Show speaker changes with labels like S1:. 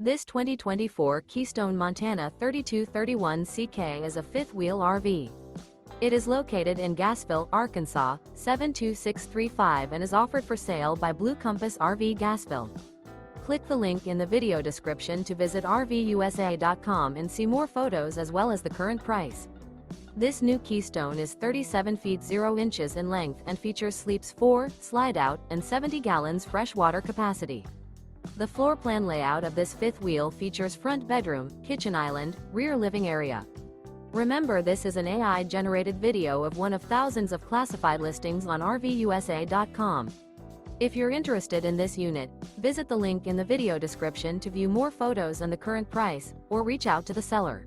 S1: This 2024 Keystone Montana 3231CK is a fifth-wheel RV. It is located in Gassville, Arkansas, 72635 and is offered for sale by Blue Compass RV Gassville. Click the link in the video description to visit RVUSA.com and see more photos as well as the current price. This new Keystone is 37 feet 0 inches in length and features sleeps 4, slide-out, and 70 gallons fresh water capacity. The floor plan layout of this fifth wheel features front bedroom, kitchen island, rear living area. Remember, this is an AI-generated video of one of thousands of classified listings on RVUSA.com. If you're interested in this unit, visit the link in the video description to view more photos and the current price, or reach out to the seller.